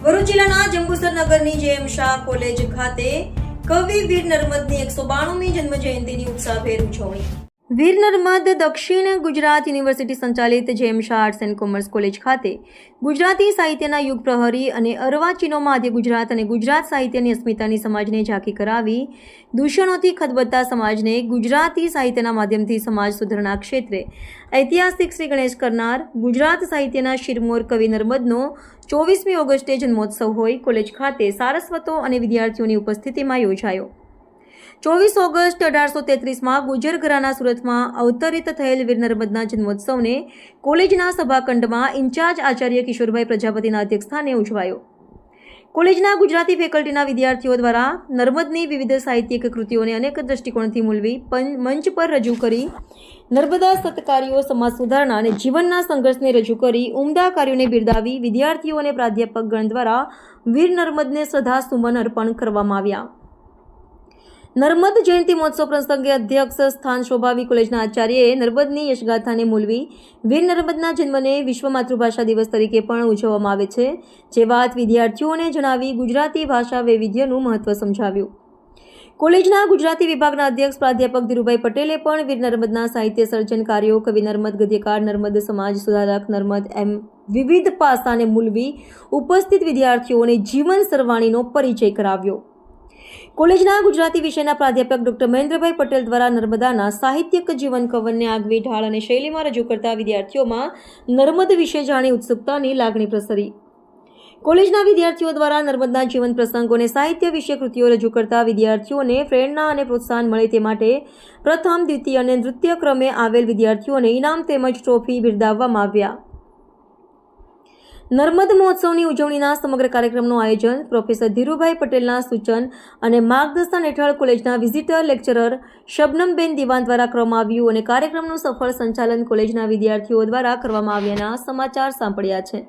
ભરૂચ જિલ્લાના જંબુસર નગરની JM Shah college ખાતે કવિ વીર નર્મદની 192મી જન્મ જયંતિની ઉત્સાહભેર ઉજવણી. વીર નર્મદ દક્ષિણ ગુજરાત યુનિવર્સિટી સંચાલિત JM Shah arts and commerce college ખાતે ગુજરાતી સાહિત્યના યુગ પ્રહરી અને અર્વાચીનોમાં આદ્ય ગુજરાત અને ગુજરાત સાહિત્યની અસ્મિતાની સમાજને ઝાંખી કરાવી દૂષણોથી ખદબદતા સમાજને ગુજરાતી સાહિત્યના માધ્યમથી સમાજ સુધારણા ક્ષેત્રે ઐતિહાસિક શ્રી ગણેશ કરનાર ગુજરાત સાહિત્યના શિરમોર કવિ નર્મદનો 24મી ઓગસ્ટે જન્મોત્સવ હોય કોલેજ ખાતે સારસ્વતો અને વિદ્યાર્થીઓની ઉપસ્થિતિમાં યોજાયો. 24 ઓગસ્ટ 1833માં ગુજર ઘરાના સુરતમાં અવતરિત થયેલ વીર નર્મદના જન્મોત્સવને કોલેજના સભાખંડમાં ઇન્ચાર્જ આચાર્ય કિશોરભાઈ પ્રજાપતિના અધ્યક્ષસ્થાને ઉજવાયો. કોલેજના ગુજરાતી ફેકલ્ટીના વિદ્યાર્થીઓ દ્વારા નર્મદની વિવિધ સાહિત્યિક કૃતિઓને અનેક દ્રષ્ટિકોણથી મૂલવી મંચ પર રજૂ કરી નર્મદા સત્કાર્યો, સમાજ સુધારણા અને જીવનના સંઘર્ષને રજૂ કરી ઉમદા કાર્યોને બિરદાવી વિદ્યાર્થીઓ અને પ્રાધ્યાપકગણ દ્વારા વીર નર્મદને શ્રદ્ધાસુમન અર્પણ કરવામાં આવ્યા. નર્મદ જયંતિ મહોત્સવ પ્રસંગે અધ્યક્ષ સ્થાન શોભાવી કોલેજના આચાર્યએ નર્મદની યશગાથાને મૂલવી વીર નર્મદના જન્મને વિશ્વ માતૃભાષા દિવસ તરીકે પણ ઉજવવામાં આવે છે જે વાત વિદ્યાર્થીઓને જણાવી ગુજરાતી ભાષા વૈવિધ્યનું મહત્વ સમજાવ્યું. કોલેજના ગુજરાતી વિભાગના અધ્યક્ષ પ્રાધ્યાપક ધીરુભાઈ પટેલે પણ વીર નર્મદના સાહિત્ય સર્જન કાર્યો, કવિ નર્મદ, ગદ્યકાર નર્મદ, સમાજ સુધારક નર્મદ એમ વિવિધ પાસાને મૂલવી ઉપસ્થિત વિદ્યાર્થીઓને જીવન સરવાણીનો પરિચય કરાવ્યો. કોલેજના ગુજરાતી વિષયના પ્રાધ્યાપક ડોક્ટર મહેન્દ્રભાઈ પટેલ દ્વારા નર્મદાના સાહિત્યિક જીવન કવનને આગવી ઢાળ અને શૈલીમાં રજૂ કરતા વિદ્યાર્થીઓમાં નર્મદ વિશે જાણી ઉત્સુકતાની લાગણી પ્રસરી. કોલેજના વિદ્યાર્થીઓ દ્વારા નર્મદના જીવન પ્રસંગો અને સાહિત્ય વિશે કૃતિઓ રજૂ કરતા વિદ્યાર્થીઓને પ્રેરણા અને પ્રોત્સાહન મળે તે માટે પ્રથમ, દ્વિતીય અને તૃતીય ક્રમે આવેલ વિદ્યાર્થીઓને ઇનામ તેમજ ટ્રોફી બિરદાવવામાં આવ્યા. નર્મદ મહોત્સવની ઉજવણીના સમગ્ર કાર્યક્રમનું આયોજન પ્રોફેસર ધીરુભાઈ પટેલના સૂચન અને માર્ગદર્શન હેઠળ કોલેજના વિઝિટર લેક્ચરર શબનમબેન દિવાન દ્વારા કરવામાં આવ્યું અને કાર્યક્રમનું સફળ સંચાલન કોલેજના વિદ્યાર્થીઓ દ્વારા કરવામાં આવ્યાના સમાચાર સાંપડ્યા છે.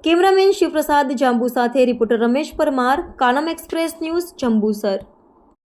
કેમેરામેન શિવપ્રસાદ જાંબુ સાથે reporter Ramesh Parmar, Kanam express news, Jambusar.